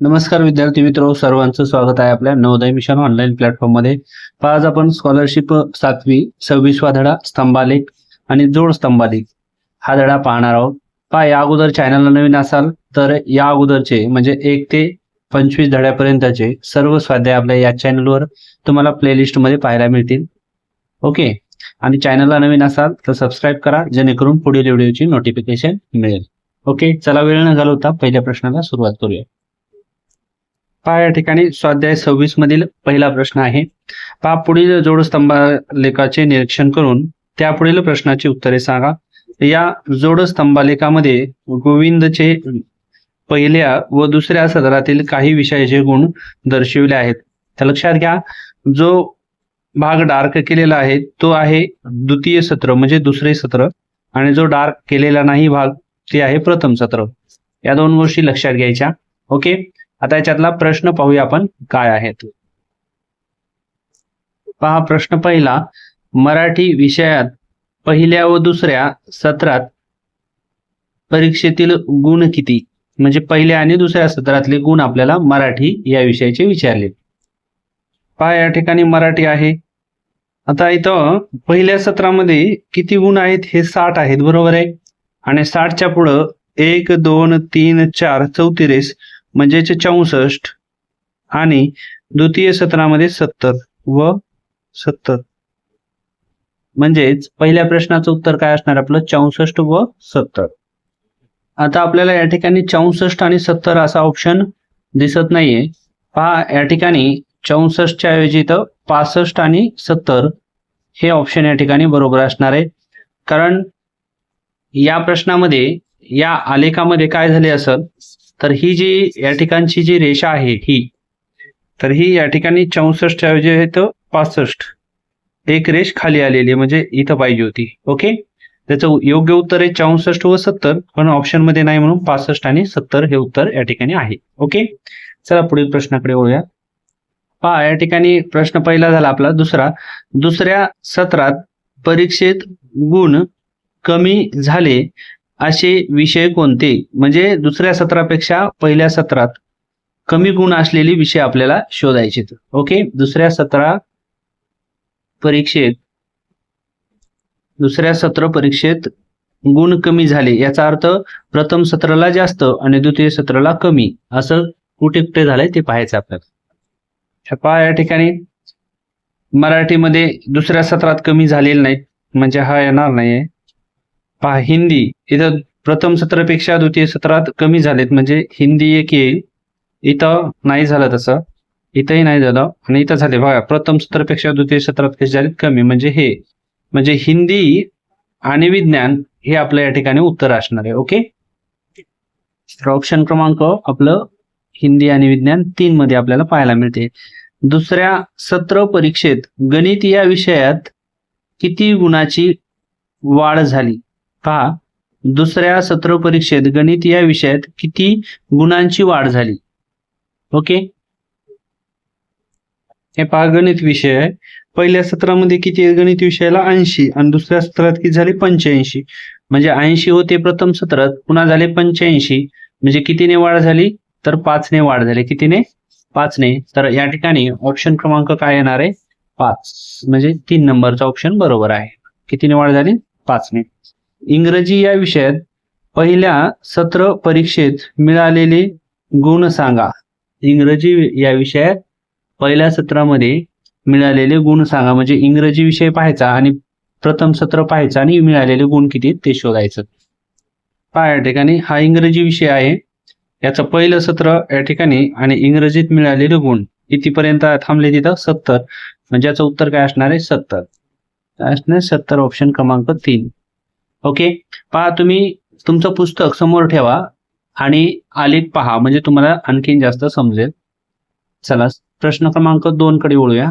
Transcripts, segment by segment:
नमस्कार विद्यार्थी मित्र, सर्वांचं स्वागत आहे आपल्या नवोदय मिशन ऑनलाईन प्लॅटफॉर्म मध्ये. आज आपण स्कॉलरशिप 7वी 26वा धडा स्तंभालेख आणि जोड स्तंभालेख हा धडा पाहणार आहोत. या अगोदर चॅनलला नवीन असाल तर या अगोदरचे म्हणजे 1 ते 25 धड्यापर्यंतचे सर्व स्वाध्याय आपल्या या चॅनलवर तुम्हाला प्लेलिस्ट मध्ये पाहायला मिळतील. ओके, आणि चॅनलला नवीन असाल तर सबस्क्राईब करा जेणेकरून पुढील व्हिडिओची नोटिफिकेशन मिळेल. ओके, चला वेळ न घालवता पहिल्या प्रश्नाला सुरुवात करूया. या ठिकाणी स्वाध्याय 26 मधील पहिला प्रश्न आहे. पुढील जोडस्तंभालेखाचे निरीक्षण करून त्या पुढील प्रश्नाची उत्तरे सांगा. या जोडस्तंभालेखामध्ये गोविंदचे पहिल्या व दुसऱ्या सदरातील काही विषयाचे गुण दर्शविले आहेत. तर लक्षात घ्या, जो भाग डार्क केलेला आहे तो आहे द्वितीय सत्र म्हणजे दुसरे सत्र, आणि जो डार्क केलेला नाही भाग ते आहे प्रथम सत्र. या दोन गोष्टी लक्षात घ्यायच्या. ओके, आता याच्यातला प्रश्न पाहूया आपण काय आहेत. प्रश्न पहिला, मराठी विषयात पहिल्या व दुसऱ्या सत्रात परीक्षेतील गुण किती? म्हणजे पहिल्या आणि दुसऱ्या सत्रातले गुण आपल्याला मराठी या विषयाचे विचारले. या ठिकाणी मराठी आहे. आता इथं पहिल्या सत्रामध्ये किती गुण आहेत? हे 60 आहेत, बरोबर आहे. आणि 60च्या पुढं 1 2 3 4 34 म्हणजे 64, आणि द्वितीय सत्रामध्ये 70 व 70. म्हणजेच पहिल्या प्रश्नाचं उत्तर काय असणार आपलं? 64 व 70. आता आपल्याला या ठिकाणी 64 आणि 70 असा ऑप्शन दिसत नाहीये. या ठिकाणी 64च्या ऐवजी तर 65 आणि 70 हे ऑप्शन या ठिकाणी बरोबर असणार आहे. कारण या प्रश्नामध्ये या आलेखामध्ये काय झाले असेल तर ही जी या ठिकाणची जी रेषा आहे ही या ठिकाणी 64च्या ऐवजी आहे तर 65, एक रेष खाली आलेली म्हणजे इथं पाहिजे होती. ओके, त्याचं योग्य उत्तर आहे 64 व 70, पण ऑप्शन मध्ये नाही म्हणून 65 आणि 70 हे उत्तर या ठिकाणी आहे. ओके, चला पुढील प्रश्नाकडे वळूया. या ठिकाणी प्रश्न पहिला झाला आपला. दुसऱ्या सत्रात परीक्षेत गुण कमी झाले असे विषय कोणते? म्हणजे दुसऱ्या सत्रापेक्षा पहिल्या सत्रात कमी गुण असलेले विषय आपल्याला शोधायचे. ओके, दुसऱ्या सत्र परीक्षेत गुण कमी झाले याचा अर्थ प्रथम सत्राला जास्त आणि द्वितीय सत्राला कमी, असं कुठे कुठे झालंय ते पाहायचं आपल्याला. या ठिकाणी मराठीमध्ये दुसऱ्या सत्रात कमी झालेले नाहीत म्हणजे हा येणार नाहीये. हिंदी इथं प्रथम सत्रापेक्षा द्वितीय सत्रात कमी झालेत म्हणजे हिंदी एक येईल. इथं नाही झालं तसं, इथंही नाही झालं, आणि इथं झाले बघा प्रथम सत्रापेक्षा द्वितीय सत्रात कसे झालेत? कमी. म्हणजे हिंदी आणि विज्ञान हे आपल्या या ठिकाणी उत्तर असणार आहे. ओके, ऑप्शन क्रमांक आपलं हिंदी आणि विज्ञान 3 मध्ये आपल्याला पाहायला मिळते. दुसऱ्या सत्र परीक्षेत गणित या विषयात किती गुणाची वाढ झाली? दुसऱ्या सत्र परीक्षेत गणित या विषयात किती गुणांची वाढ झाली? ओके, हे गणित विषय आहे. पहिल्या सत्रामध्ये किती आहे गणित विषयाला? 80, आणि दुसऱ्या सत्रात किती झाले? 85. म्हणजे 80 होते प्रथम सत्रात, पुन्हा झाले 85, म्हणजे कितीने वाढ झाली? तर 5 ने वाढ झाली. कितीने? 5 ने. तर या ठिकाणी ऑप्शन क्रमांक काय येणार आहे? 5, म्हणजे 3 नंबरचा ऑप्शन बरोबर आहे. कितीने वाढ झाली? 5 ने. इंग्रजी या विषयात पहिल्या सत्र परीक्षेत मिळालेले गुण सांगा. इंग्रजी या विषयात पहिल्या सत्रामध्ये मिळालेले गुण सांगा. म्हणजे इंग्रजी विषय पाहायचा आणि प्रथम सत्र पाहायचा आणि मिळालेले गुण किती ते शोधायचं. या ठिकाणी हा इंग्रजी विषय आहे, याचं पहिलं सत्र या ठिकाणी, आणि इंग्रजीत मिळालेले गुण कितीपर्यंत थांबले तिथं? 70. म्हणजे याचं उत्तर काय असणार आहे? 70. काय असणार? 70, ऑप्शन क्रमांक 3. ओके, तुम्ही तुमचं पुस्तक समोर ठेवा आणि आलेख पहा म्हणजे तुम्हाला आणखीन जास्त समजेल. चला प्रश्न क्रमांक 2 कडे वळूया.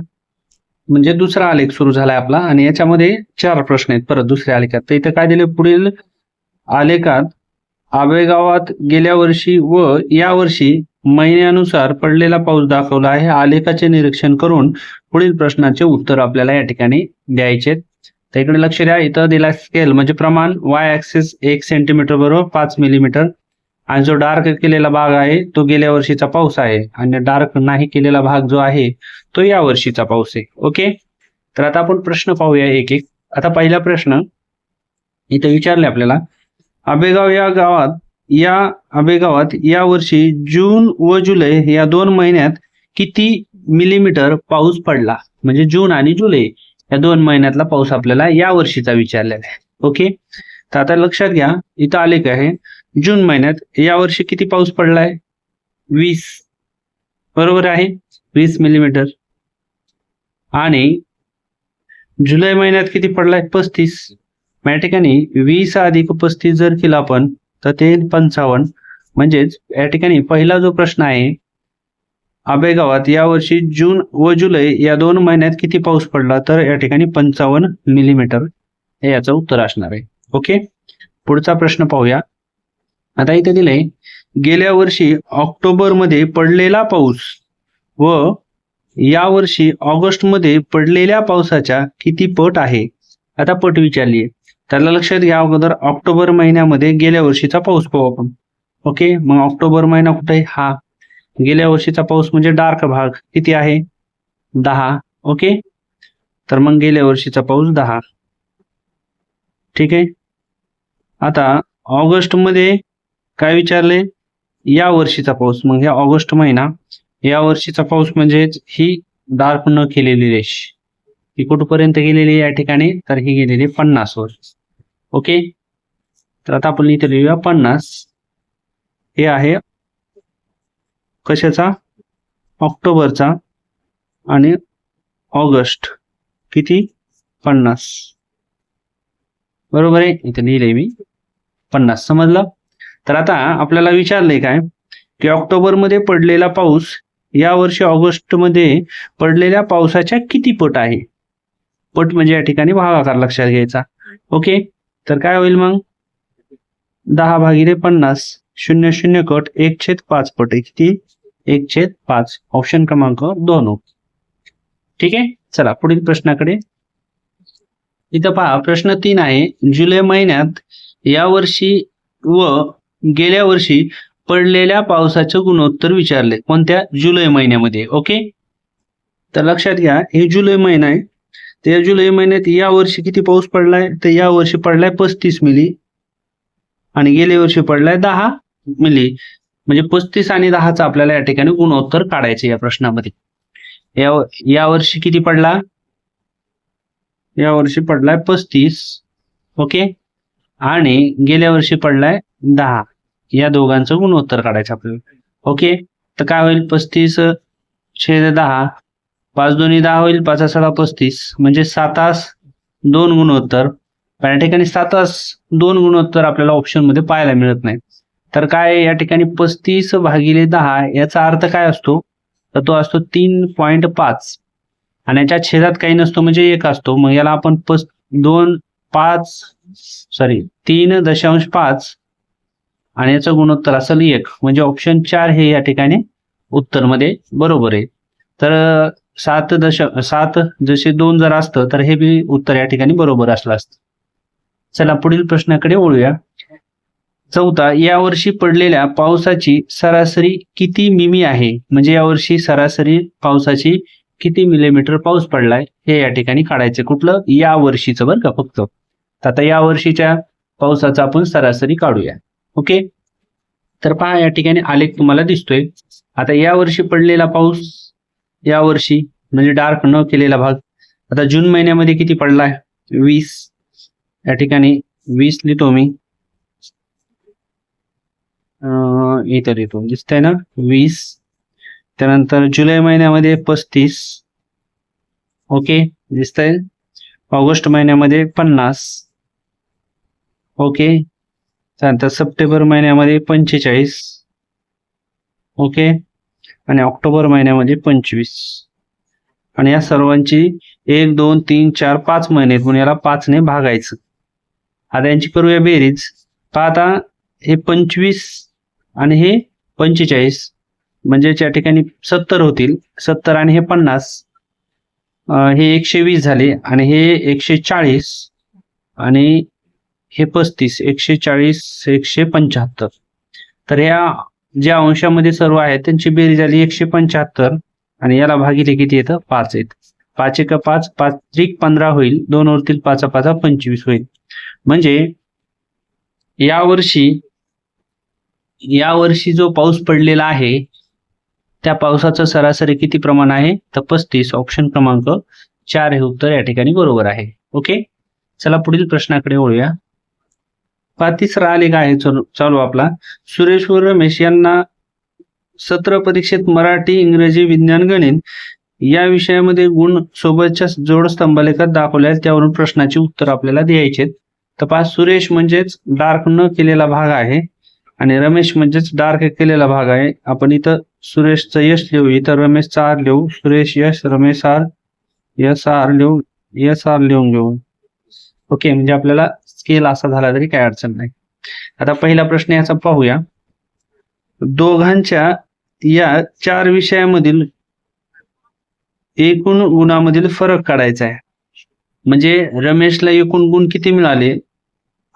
म्हणजे दुसरा आलेख सुरू झालाय आपला, आणि याच्यामध्ये 4 प्रश्न आहेत परत दुसऱ्या आलेखात. तर इथं काय दिले? पुढील आलेखात आबेगावात गेल्या वर्षी व या वर्षी महिन्यानुसार पडलेला पाऊस दाखवला आहे. आलेखाचे निरीक्षण करून पुढील प्रश्नाचे उत्तर आपल्याला या ठिकाणी द्यायचे. तर इकडे लक्ष द्या, इथं दिला स्केल म्हणजे प्रमाण y ऍक्सिस 1 सेंटीमीटर बरोबर 5 मिलीमीटर, आणि जो डार्क केलेला भाग आहे तो गेल्या वर्षीचा पाऊस आहे, आणि डार्क नाही केलेला भाग जो आहे तो या वर्षीचा पाऊस आहे. ओके, तर आता आपण प्रश्न पाहूया एक एक. आता पहिला प्रश्न इथे विचारले आपल्याला, आबेगावात या वर्षी जून व जुलै या 2 महिन्यात किती मिलीमीटर पाऊस पडला. म्हणजे जून आणि जुलै या 2 महिन्यातला पाऊस आपल्याला या वर्षीचा विचारलेला आहे. ओके, तर आता लक्षात घ्या, इथं आलेख आहे जून महिन्यात या वर्षी किती पाऊस पडलाय, 20, बरोबर आहे, 20 मिलीमीटर. आणि जुलै महिन्यात किती पडलाय, 35. या ठिकाणी 20 अधिक 35 जर केला आपण तर ते 55. म्हणजेच या ठिकाणी पहिला जो प्रश्न आहे, आबेगावात या वर्षी जून व जुलै या 2 महिन्यात किती पाऊस पडला, तर या ठिकाणी 55 मिलीमीटर हे याचं उत्तर असणार आहे. ओके, पुढचा प्रश्न पाहूया. आता इथे दिलंय, गेल्या वर्षी ऑक्टोबर मध्ये पडलेला पाऊस व या वर्षी ऑगस्ट मध्ये पडलेल्या पावसाच्या किती पट आहे. आता पट विचारली आहे, त्याला लक्षात घ्या. अगोदर ऑक्टोबर महिन्यामध्ये गेल्या वर्षीचा पाऊस पाहू आपण. ओके, मग ऑक्टोबर महिना कुठे आहे, हा. गेल्या वर्षीचा पाऊस म्हणजे डार्क भाग किती आहे, 10. ओके, तर मग गेल्या वर्षीचा पाऊस 10. ठीक आहे. आता ऑगस्ट मध्ये काय विचारले, या वर्षीचा पाऊस. मग ह्या ऑगस्ट महिना, या वर्षीचा पाऊस म्हणजे ही डार्क न केलेली रेष ही कुठपर्यंत गेलेली या ठिकाणी, तर ही गेलेली 50 वर. ओके, तर आता आपण इथे लिहूया 50. हे आहे कशाचा, ऑक्टोबरचा, आणि ऑगस्ट किती, 50. बरोबर आहे, इथे लिहिले मी 50. समजलं. तर आता आपल्याला विचारलंय काय, की ऑक्टोबर मध्ये पडलेला पाऊस या वर्षी ऑगस्ट मध्ये पडलेल्या पावसाच्या किती पट आहे. पट म्हणजे या ठिकाणी भागाकार लक्षात घ्यायचा. ओके, तर काय होईल मग, 10 भागिले 50, 0 0 कट 1/5 पट आहे. किती, 1/5. ऑप्शन क्रमांक 2. ठीक आहे, चला पुढील प्रश्नाकडे. इथं पहा, प्रश्न 3 आहे, जुलै महिन्यात या वर्षी व गेल्या वर्षी पडलेल्या पावसाचं गुणोत्तर विचारले. कोणत्या, जुलै महिन्यामध्ये. ओके, तर लक्षात घ्या, हे जुलै महिना आहे. त्या जुलै महिन्यात या वर्षी किती पाऊस पडलाय, तर या वर्षी पडलाय 35 मिली, आणि गेल्या वर्षी पडलाय 10 मिली. म्हणजे 35 आणि 10चा आपल्याला या ठिकाणी गुणोत्तर काढायचे या प्रश्नामध्ये. या वर्षी किती पडला, या वर्षी पडलाय 35. ओके, आणि गेल्या वर्षी पडलाय 10. या दोघांचं गुणोत्तर काढायचं आपल्याला. ओके, तर काय होईल, 35/10, 5 दोन्ही 10 होईल, 5 7 35, म्हणजे 7/2 गुणोत्तर. पण या ठिकाणी 7/2 गुणोत्तर आपल्याला ऑप्शन मध्ये पाहायला मिळत नाही. तर काय, या ठिकाणी 35 भागिले 10 याचा अर्थ काय असतो, तर तो असतो 3.5, आणि याच्या छेदात काही नसतो म्हणजे 1 असतो. मग याला आपण 3.5 आणि याचं गुणोत्तर असेल 1, म्हणजे ऑप्शन 4 हे या ठिकाणी उत्तर मध्ये बरोबर आहे. तर 7 जसे 2 जर असतं तर हे बी उत्तर या ठिकाणी बरोबर असलं असतं. चला पुढील प्रश्नाकडे वळूया. 4, या वर्षी पडलेल्या पावसाची सरासरी किती मिमी आहे. म्हणजे या वर्षी सरासरी पावसाची किती मिलीमीटर पाऊस पडलाय हे या ठिकाणी काढायचे. कुठलं, या वर्षीचं बरं का फक्त. आता या वर्षीच्या पावसाचा आपण सरासरी काढूया. ओके, तर पहा या ठिकाणी आलेख तुम्हाला दिसतोय. आता या वर्षी पडलेला पाऊस, या वर्षी म्हणजे डार्क न केलेला भाग. आता जून महिन्यामध्ये किती पडलाय, 20. या ठिकाणी 20 लिहितो मी, इथं लिहितो, दिसतंय ना 20. त्यानंतर जुलै महिन्यामध्ये 35. ओके, दिसतंय. ऑगस्ट महिन्यामध्ये 50. ओके, त्यानंतर सप्टेंबर महिन्यामध्ये 45. ओके, आणि ऑक्टोबर महिन्यामध्ये 25. आणि या सर्वांची 1 2 3 4 5 महिने म्हणून याला 5 ने भागायचं. आता यांची करूया बेरीज. पाहता हे 25 आणि हे 45, म्हणजे या ठिकाणी 70 होतील. 70 आणि हे 50, हे 120 झाले, आणि हे 140, आणि हे 35, 140 175. तर या ज्या अंशामध्ये सर्व आहेत त्यांची बेरीज झाली 175 आणि याला भागिले किती येतं 5 येत. 5 एक 5, 5 त्रिक 15 होईल, 2 वरतील 5 5 25 होईल. म्हणजे यावर्षी जो पाऊस पडलेला आहे त्या पावसाचं सरासरी किती प्रमाण आहे तर 35. ऑप्शन क्रमांक 4 हे उत्तर या ठिकाणी बरोबर आहे. ओके, चला पुढील प्रश्नाकडे वळूया. तिसरा आलेख आहे चालू आपला. सुरेश व रमेश यांना सत्र परीक्षेत मराठी, इंग्रजी, विज्ञान, गणित या विषयामध्ये गुण सोबतच्या जोडस्तंभालेखात दाखवल्या आहेत. त्यावरून प्रश्नाची उत्तर आपल्याला द्यायचे. तर सुरेश म्हणजेच डार्क न केलेला भाग आहे आणि रमेश म्हणजेच डार्क केलेला भाग आहे. आपण इथं सुरेशचं यश लिहू, इथं रमेशचा आर लिहू. सुरेश यश, रमेश आर, यस आर लिहू, यस आर लिहून घेऊ. ओके, म्हणजे आपल्याला स्केल असा झाला तरी काही अडचण नाही. आता पहिला प्रश्न याचा पाहूया. दोघांच्या या 4 विषयामधील एकूण गुणामधील फरक काढायचा आहे. म्हणजे रमेशला एकूण गुण किती मिळाले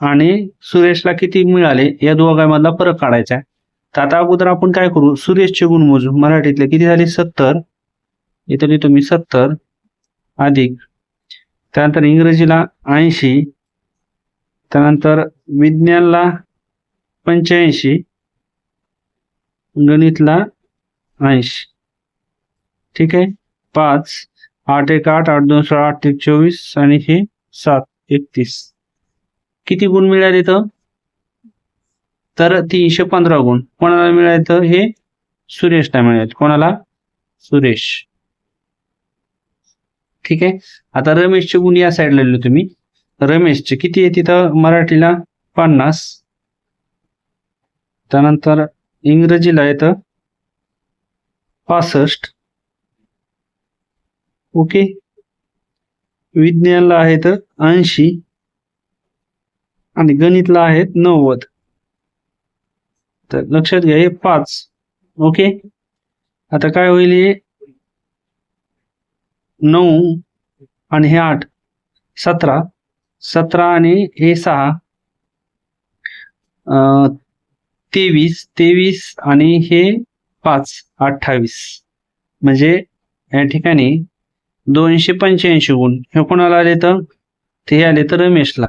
आणि सुरेशला किती मिळाले या दोघांमधला फरक काढायचा आहे. तर आता अगोदर आपण काय करू, सुरेशचे गुण मोजू. मराठीतले किती झाले 70, इथे लिहितो मी 70 अधिक, त्यानंतर इंग्रजीला 80, त्यानंतर विज्ञानला 85, गणितला 80. ठीक आहे, 5, 8 1 8, 8 2 16, 8 1 24 आणि हे 7 31. किती गुण मिळाले तर 315 गुण. कोणाला मिळाले तर हे सुरेशला मिळाले. कोणाला? सुरेश. ठीक आहे, आता रमेशचे गुण या साईडला लिहिले तुम्ही. रमेशचे किती आहे तिथं मराठीला 50, त्यानंतर इंग्रजीला येतं 65. ओके, विज्ञानला आहेत 80 आणि गणितला आहेत 90. तर लक्षात घ्या हे 5. ओके, आता काय होईल, हे 9 आणि हे 8 17, 17 आणि हे 6 23 आणि हे 5 28. म्हणजे या ठिकाणी 285 गुण हे कोणाला आले तर ते आले तर रमेशला.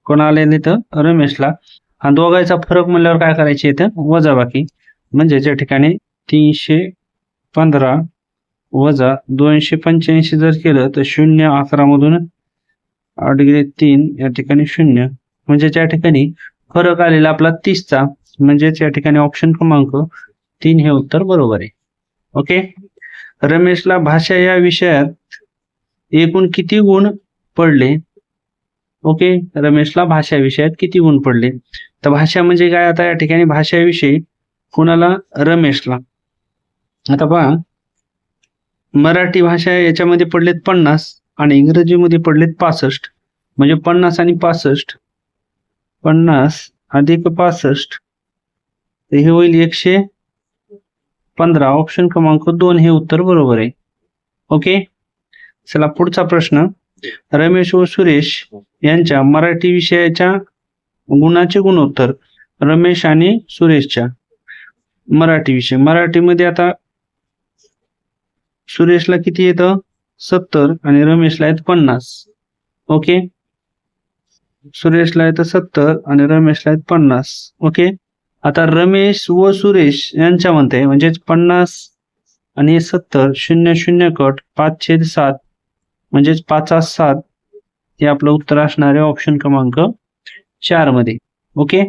कोणाला आले तर रमेशला. हा दोघांचा फरक म्हणल्यावर काय करायचे इथं वजाबाकी. म्हणजे या ठिकाणी 315 वजा 285 जर केलं तर 0 11 मधून 8 गेले 3, या ठिकाणी 0. म्हणजे त्या ठिकाणी फरक आलेला आपला 30चा. म्हणजे या ठिकाणी ऑप्शन क्रमांक 3 हे उत्तर बरोबर आहे. ओके, रमेशला भाषा या विषयात एकूण किती गुण पडले. ओके, रमेशला भाषा विषयात किती गुण पडले. तर भाषा म्हणजे काय, आता या ठिकाणी भाषाविषयी कुणाला, रमेशला. आता पहा, मराठी भाषा याच्यामध्ये पडलेत 50 आणि इंग्रजीमध्ये पडलेत 65. म्हणजे 50 आणि 65, 50 अधिक 65 हे होईल 115. ऑप्शन क्रमांक 2 हे उत्तर बरोबर आहे. ओके, चला पुढचा प्रश्न. रमेश व सुरेश यांच्या मराठी विषयाच्या गुणाचे गुणोत्तर. रमेश आणि सुरेशच्या मराठी विषय. मराठीमध्ये आता सुरेशला किती येतं 70 आणि रमेशला येत 50. ओके, सुरेशला येतं 70 आणि रमेशला येत 50. ओके, आता रमेश व सुरेश यांच्या म्हणते म्हणजेच 50 आणि 70 0 0 कट 5/7 म्हणजेच 5/7 हे आपलं उत्तर असणार आहे ऑप्शन क्रमांक 4 मध्ये. ओके,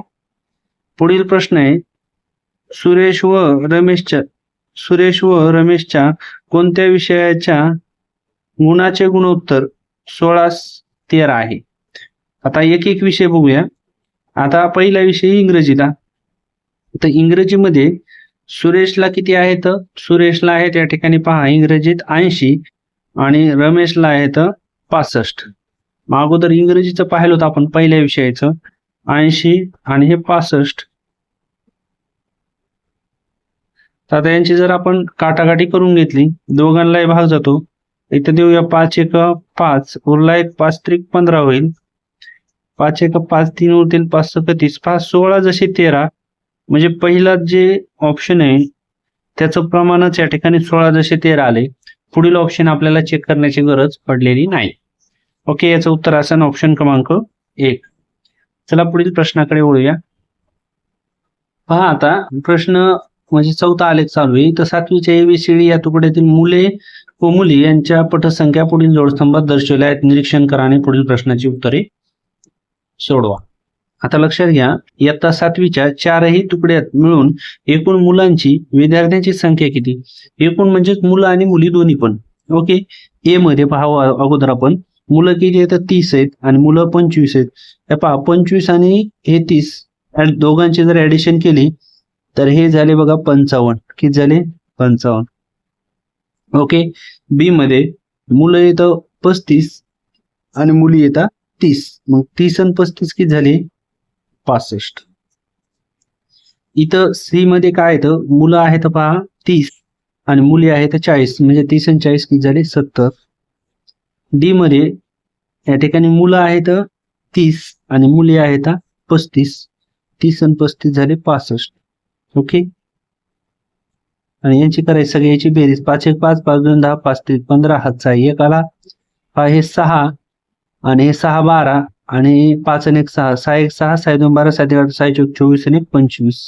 पुढील प्रश्न आहे. सुरेश व रमेशच्या कोणत्या विषयाच्या गुणाचे गुणोत्तर 16-13 आहे. आता एक एक विषय बघूया. आता पहिला विषय इंग्रजीला. तर इंग्रजीमध्ये सुरेशला किती आहेत, सुरेशला आहेत या ठिकाणी पहा इंग्रजीत 80 आणि रमेशला आहेत 65. मग अगोदर इंग्रजीचं पाहिलं होतं आपण पहिल्या विषयाचं 80 आणि हे 65. तर आता यांची जर आपण काटाकाटी करून घेतली, दोघांनाही भाग जातो. इथं देऊया 5 1 5, उरला एक 5 त्रिक 15 होईल. 5 1 5, 3 उरतील 5 36, 5 16 जसे 13 म्हणजे पहिला जे ऑप्शन आहे त्याचं प्रमाणच या ठिकाणी 16 आले. पुढील ऑप्शन आपल्याला चेक करण्याची गरज पडलेली नाही. ओके, याचं उत्तर असेल ऑप्शन क्रमांक 1. चला पुढील प्रश्नाकडे वळूया. पहा आता प्रश्न म्हणजे 4था आलेख चालू आहे. तर 7वीच्या ABCD या तुकड्यातील मुले व मुली यांच्या पटसंख्या पुढील जोडस्तंभात दर्शवल्या आहेत. निरीक्षण करा आणि पुढील प्रश्नाची उत्तरे सोडवा. आता लक्षात घ्या, इयत्ता 7वीच्या 4ही तुकड्यात मिळून एकूण मुलांची विद्यार्थ्यांची संख्या किती? एकूण म्हणजेच मुलं आणि मुली दोन्ही पण. ओके, ए मध्ये पहा अगोदर आपण मुलं किती आहेत? 30 आहेत आणि मुलं 25 आहेत. हे पहा 25 आणि हे 30 दोघांची जर ऍडिशन केली तर हे झाले बघा 55. किती झाले? 55. ओके, बी मध्ये मुलं येतं 35 आणि मुली येतात 30. मग 30 आणि 35 किती झाले? 65. इथं सी मध्ये काय येतं? मुलं आहेत पहा 30 आणि मुली आहेत 40. म्हणजे 30 आणि 40 किती झाले? 70. डी मध्ये या ठिकाणी मुलं आहेत 30 आणि मुली आहेत 35. 30 आणि 35 झाले 65. ओके, आणि यांची करायची सगळ्याची बेरीज. 5 1 5 5 2 10 5 3 15 हातचा 1 आला. हे 6 आणि हे 6 12 आणि 5 आणि 1 6 6 1 6 6 2 12 7 8 6 4 24 आणि 25.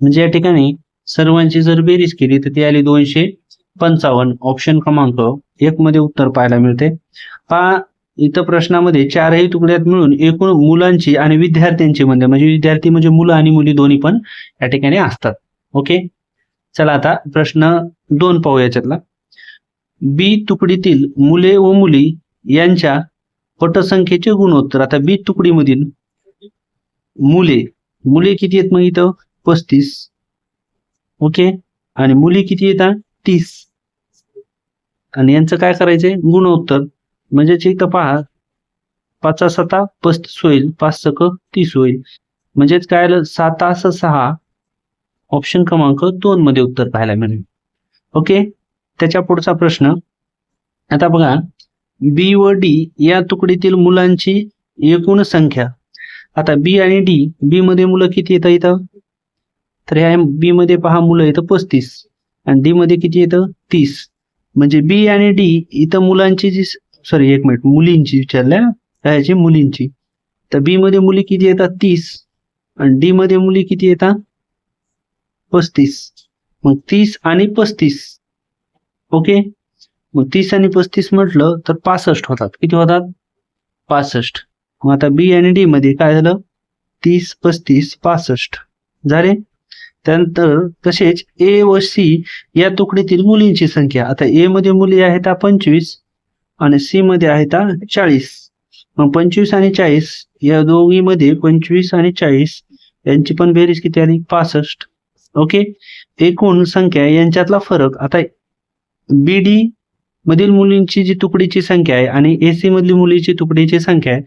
म्हणजे या ठिकाणी सर्वांची जर बेरीज केली तर ती आली 255. ऑप्शन क्रमांक 1 मध्ये उत्तर पाहायला मिळते. पहा इथं प्रश्नामध्ये 4ही तुकड्यात मिळून एकूण मुलांची आणि विद्यार्थ्यांची म्हणजे विद्यार्थी म्हणजे मुलं आणि मुली दोन्ही पण या ठिकाणी असतात. ओके, चला आता प्रश्न 2 पाहू याच्यातला. बी तुकडीतील मुले व मुली यांच्या पटसंख्येचे गुणोत्तर. आता बी तुकडीमधील मुले किती आहेत? मग इथं 35. ओके, आणि मुली किती येतात? 30. आणि यांचं काय करायचंय? गुणोत्तर. म्हणजेच इथं पहा 5 7 35 होईल, 5 6 30 होईल. म्हणजेच काय आलं? 7 6. ऑप्शन क्रमांक 2 मध्ये उत्तर पाहायला मिळेल. ओके, त्याच्या पुढचा प्रश्न. आता बघा, बी व डी या तुकडीतील मुलांची एकूण संख्या. आता बी आणि डी, बी मध्ये मुलं किती येतं इथं? तर ह्या बी मध्ये पहा मुलं येतं 35 आणि डी मध्ये किती येतं? 30. म्हणजे बी आणि डी इथं मुलांची जी मुलींची विचारल्या ह्याची मुलींची. तर बी मध्ये मुली किती येतात? 30 आणि डी मध्ये मुली किती येतात? 35. मग 30 आणि 35. ओके, मग 30 आणि 35 म्हटलं तर 65 होतात. किती होतात? 65. मग आता बी आणि डी मध्ये काय झालं? 30 35 65 झाले. त्यानंतर तसेच ए व सी या तुकडीतील मुलींची संख्या. आता ए मध्ये मुली आहेत 25 आणि सी मध्ये आहेत 40. मग 25 आणि 40 या दोघीमध्ये 25 आणि 40 यांची पण बेरीज किती आली? 65. ओके, एकूण संख्या यांच्यातला फरक. आता बीडी मधील मुलींची जी तुकडीची संख्या आहे आणि एसी मधली मुलीची तुकडीची संख्या आहे,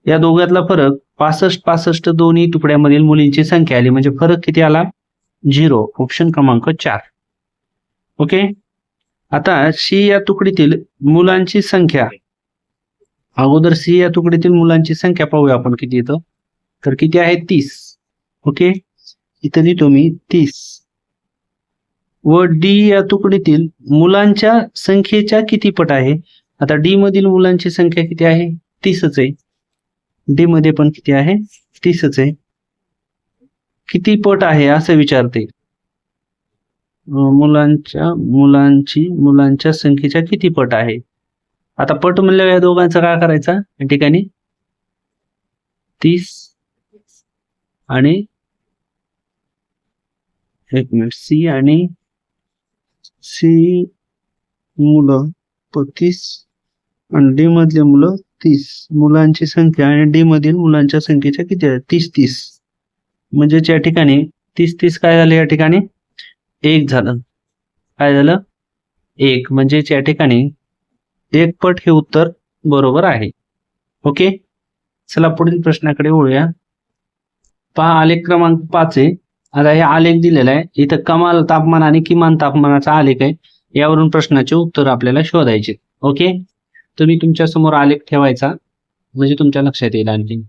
या दोघातला फरक 65 65 दोन्ही तुकड्यामधील मुलींची संख्या आली. म्हणजे फरक किती आला? 0. ऑप्शन क्रमांक 4. ओके, आता सी या तुकडीतील मुलांची संख्या. अगोदर सी या तुकडीतील मुलांची संख्या पाहूया आपण किती येतं. तर किती आहे? 30. ओके, इथं लिहितो मी 30. व डी या तुकडीतील मुलांच्या संख्येच्या किती पट आहे? आता डी मधील मुलांची संख्या किती आहे? 30च आहे. डी मध्ये पण किती आहे? 30च आहे. किती पट आहे असं विचारते. मुलांच्या संख्येच्या किती पट आहे? आता पट म्हणल्यावर या दोघांचं काय करायचं या ठिकाणी? 30 आणि 1 मिनिट, सी आणि सी मुलं 35 आणि डी मधले मुलं 30. मुलांची संख्या आणि डी मधील मुलांच्या संख्येच्या किती आहे? 30 30. म्हणजे या ठिकाणी 30 30 काय झालं? या ठिकाणी 1 झालं. काय झालं? 1. म्हणजे या ठिकाणी 1 पट हे उत्तर बरोबर आहे. ओके, चला पुढील प्रश्नाकडे वळूया. पहा आलेख क्रमांक 5 आहे. आता हे आलेख दिलेला आहे. इथं कमाल तापमान आणि किमान तापमानाचा आलेख आहे. यावरून प्रश्नाचे उत्तर आपल्याला शोधायचे. ओके, तुम्ही तुमच्या समोर आलेख ठेवायचा म्हणजे तुमच्या लक्षात येईल. आणखी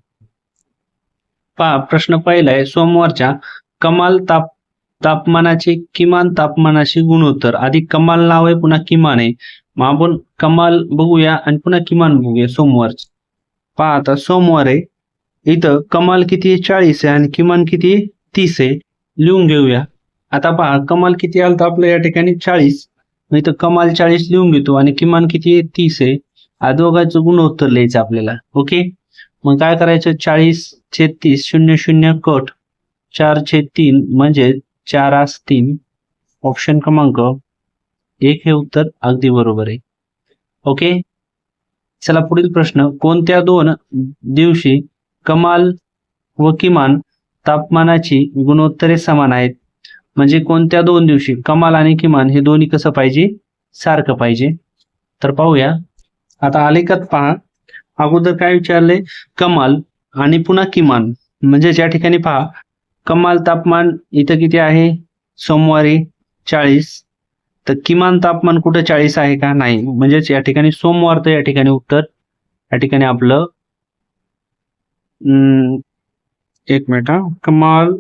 पहा प्रश्न पहिला आहे. सोमवारच्या कमाल तापमानाचे किमान तापमानाशी गुणोत्तर. आधी कमाल नाव आहे, पुन्हा किमान आहे. मग आपण कमाल बघूया आणि पुन्हा किमान बघूया सोमवारचं. पहा आता सोमवार आहे, इथं कमाल किती आहे 40 आहे आणि किमान किती आहे 30 आहे. लिहून घेऊया. आता पहा कमाल किती आलं तर आपलं या ठिकाणी 40, मग इथं कमाल 40 लिहून घेतो आणि किमान किती आहे 30 आहे. दोघांचं गुणोत्तर लिहायचं आपल्याला. ओके, मग काय करायचं 40/30 0 0 कट 4/3 म्हणजे 4×3. ऑप्शन क्रमांक 1 हे उत्तर अगदी बरोबर आहे. ओके, चला पुढील प्रश्न. कोणत्या 2 दिवशी कमाल व किमान तापमानाची गुणोत्तरे समान आहेत? म्हणजे कोणत्या 2 दिवशी कमाल आणि किमान हे दोन्ही कसं पाहिजे, सारखं पाहिजे. तर पाहूया. आता आलेखात पहा, अगोदर काय विचारले, कमाल आणि पुन्हा किमान. म्हणजे या ठिकाणी पहा कमाल तापमान इथं किती आहे सोमवारी 40, तर किमान तापमान कुठं 40 आहे का, नाही. म्हणजेच या ठिकाणी सोमवार, तर या ठिकाणी उत्तर या ठिकाणी आपलं एक मिनिट, कमाल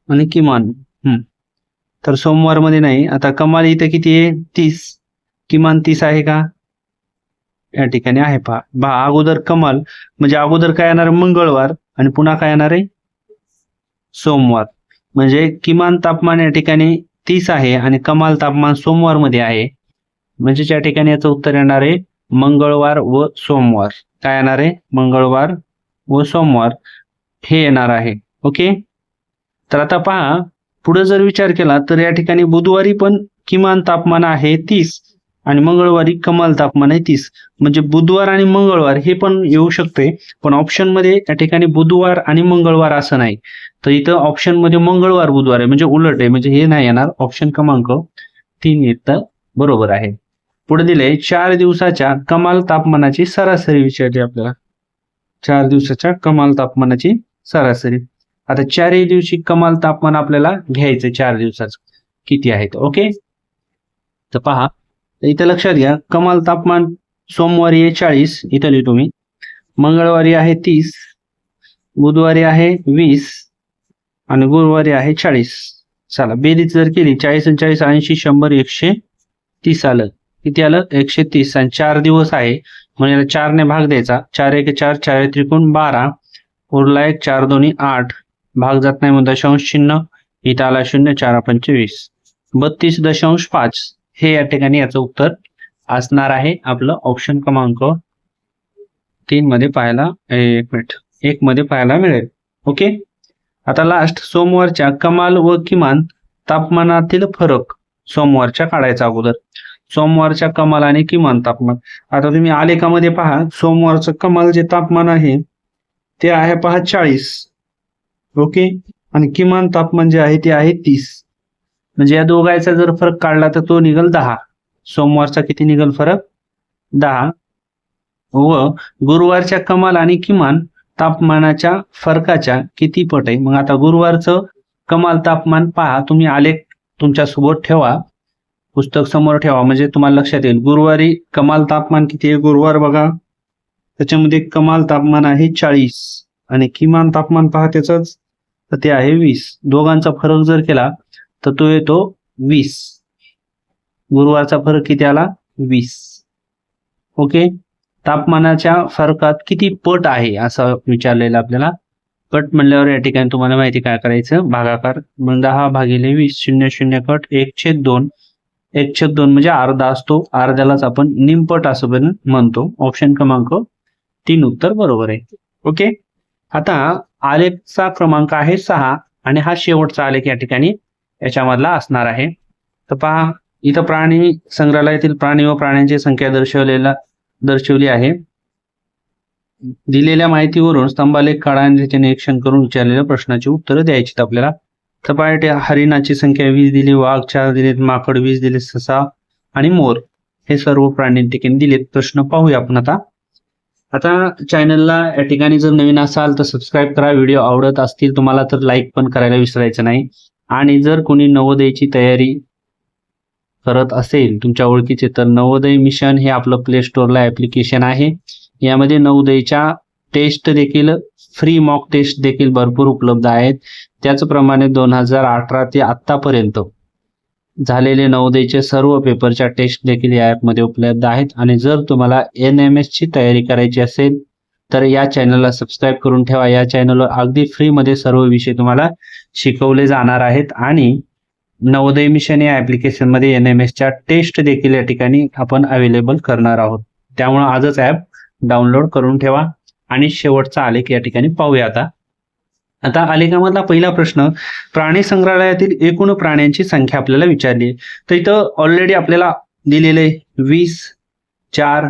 आणि किमान. तर सोमवार मध्ये नाही. आता कमाल इथं किती आहे 30, किमान 30 आहे का, या ठिकाणी आहे. पहा अगोदर कमाल म्हणजे अगोदर काय येणार मंगळवार आणि पुन्हा काय येणार आहे सोमवार. म्हणजे किमान तापमान या ठिकाणी 30 आहे आणि कमाल तापमान सोमवार मध्ये आहे. म्हणजे या ठिकाणी याचं उत्तर येणार आहे मंगळवार व सोमवार. काय येणार आहे, मंगळवार व सोमवार हे येणार आहे. ओके, तर आता पहा पुढे जर विचार केला तर या ठिकाणी बुधवारी पण किमान तापमान आहे 30 आणि मंगळवारी कमाल तापमान आहे 30. म्हणजे बुधवार आणि मंगळवार हे पण येऊ शकते, पण ऑप्शन मध्ये या ठिकाणी बुधवार आणि मंगळवार असं नाही. तर इथं ऑप्शन मध्ये मंगळवार बुधवार आहे, म्हणजे उलट आहे, म्हणजे हे नाही येणार. ऑप्शन क्रमांक 3 इथं बरोबर आहे. पुढे दिले 4 दिवसाच्या कमाल तापमानाची सरासरी विचारली आपल्याला. 4 दिवसाच्या कमाल तापमानाची सरासरी. आता 4 दिवशी कमाल तापमान आपल्याला घ्यायचं 4 दिवसाचं किती आहे. ओके, तर पहा इथं लक्षात घ्या, कमाल तापमान सोमवारी आहे 40, इथं लिहितो मी. मंगळवारी आहे 30, बुधवारी आहे 20 आणि गुरुवारी आहे 40. चला बेरीज जर केली 40 आणि 40 80 100 130 आलं. किती आलं 130 आणि 4 दिवस आहे म्हणजे याला 4 ने भाग द्यायचा. 4 1 4 4 त्रिकोण 12 उरला 1 4 2 8 भाग जात नाही म्हणून दशांश चिन्ह इथं आला 0 4 25 32.5 हे या ठिकाणी याचं उत्तर असणार आहे आपलं ऑप्शन क्रमांक 3 मध्ये पाहायला 1 मध्ये पाहायला मिळेल. ओके, आता लास्ट सोमवारच्या कमाल व किमान तापमानातील फरक सोमवारच्या काढायचा. अगोदर सोमवारच्या कमाल आणि किमान तापमान. आता तुम्ही आलेखामध्ये पहा सोमवारचं कमाल जे तापमान आहे ते आहे पहा 40. ओके, आणि किमान तापमान जे आहे ते आहे 30. म्हणजे या दोघांचा जर फरक काढला तर तो निघल 10. सोमवारचा किती निघल फरक 10. व गुरुवारच्या कमाल आणि किमान तापमानाच्या फरकाच्या किती पट आहे. मग आता गुरुवारचं कमाल तापमान पहा, तुम्ही आलेख तुमच्या सोबत ठेवा, पुस्तक समोर ठेवा, म्हणजे तुम्हाला लक्षात येईल. गुरुवारी कमाल तापमान किती आहे, गुरुवार बघा त्याच्यामध्ये कमाल तापमान आहे 40 आणि किमान तापमान पहा त्याचंच, तर ते आहे 20. दोघांचा फरक जर केला तर तो येतो 20. गुरुवारचा फरक किती आला 20. ओके, तापमानाच्या फरकात किती पट आहे असं विचारलेलं आपल्याला. पट म्हणल्यावर या ठिकाणी तुम्हाला माहिती काय करायचं, भागाकार. मग 10 भागिले 20 0 0 कट 1/2 1/2 म्हणजे अर्धा असतो, अर्ध्यालाच आपण निमपट असं पण म्हणतो. ऑप्शन क्रमांक 3 उत्तर बरोबर आहे. ओके, आता आलेखचा क्रमांक आहे 6 आणि हा शेवटचा आलेख या ठिकाणी याच्यामधला असणार आहे. तर पहा इथं प्राणी संग्रहालयातील प्राणी व प्राण्यांची संख्या दर्शवली आहे. दिलेल्या माहितीवरून स्तंभालेख काढा आणि त्याचे निरीक्षण करून विचारलेल्या प्रश्नाची उत्तरं द्यायची आपल्याला. तर पहा हरिणाची संख्या 20 दिली, वाघ 4 दिलेत, माकड 20 दिले, ससा आणि मोर हे सर्व प्राणी ठिकाणी दिलेत. प्रश्न पाहूया आपण आता चॅनलला या ठिकाणी जर नवीन असाल तर सबस्क्राईब करा. व्हिडिओ आवडत असतील तुम्हाला तर लाईक पण करायला विसरायचं नाही. आणि जर कोणी नवोदयची तयारी करत असेल तुमच्या ओळखीचे तर नवोदय मिशन हे आपलं प्ले स्टोअरला ऍप्लिकेशन आहे. यामध्ये नवोदयच्या टेस्ट देखील फ्री मॉक टेस्ट देखील भरपूर उपलब्ध आहेत. त्याचप्रमाणे 2018 ते आतापर्यंत झालेले नवोदयचे सर्व पेपरच्या टेस्ट देखील या ॲपमध्ये उपलब्ध आहेत. आणि जर तुम्हाला NMS ची तयारी करायची असेल तर या चॅनलला सबस्क्राईब करून ठेवा. या चॅनलवर अगदी फ्रीमध्ये सर्व विषय तुम्हाला शिकवले जाणार आहेत. आणि नवोदय मिशन या ॲप्लिकेशनमध्ये NMS च्या टेस्ट देखील या ठिकाणी आपण अवेलेबल करणार आहोत. त्यामुळे आजच ॲप डाउनलोड करून ठेवा. आणि शेवटचा आलेख या ठिकाणी पाहूया. आता आलेखामधला पहिला प्रश्न, प्राणी संग्रहालयातील एकूण प्राण्यांची संख्या आपल्याला विचारली. तर इथं ऑलरेडी आपल्याला दिलेले 20, 4,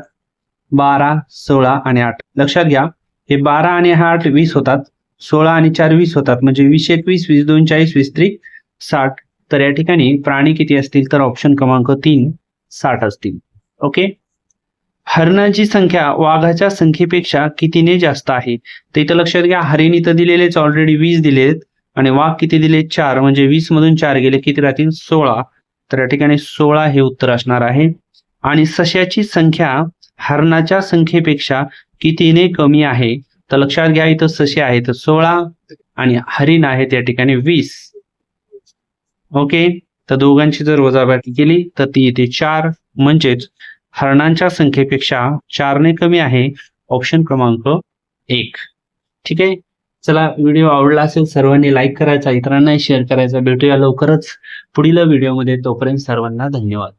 12, 16 आणि 8. लक्षात घ्या, हे 12 आणि 8 20 होतात, 16 आणि 4 20 होतात, म्हणजे 20 21 20 2 40 20 3 60. तर या ठिकाणी प्राणी किती असतील तर ऑप्शन क्रमांक 3 60 असतील. ओके. हरणाची संख्या वाघाच्या संख्येपेक्षा कितीने जास्त आहे? तर इथं लक्षात घ्या, हरिण इथं दिलेलेच ऑलरेडी 20 दिलेत आणि वाघ किती दिले 4, म्हणजे 20 मधून 4 गेले किती राहतील 16. तर या ठिकाणी 16 हे उत्तर असणार आहे. आणि सश्याची संख्या हरणाच्या संख्येपेक्षा कितीने कमी आहे? तर लक्षात घ्या, इथं ससे आहेत 16 आणि हरिण आहेत या ठिकाणी 20. ओके. तर दोघांची जर वजाबाकी केली तर ती येते 4, म्हणजेच हरणांच्या संख्येपेक्षा 4 ने कमी आहे. ऑप्शन क्रमांक 1. ठीक आहे. चला, व्हिडिओ आवडला असेल सर्वांनी लाईक करायचा, इतरांनाही शेअर करायचा. भेटूया लवकरच पुढील व्हिडिओमध्ये. तोपर्यंत सर्वांना धन्यवाद.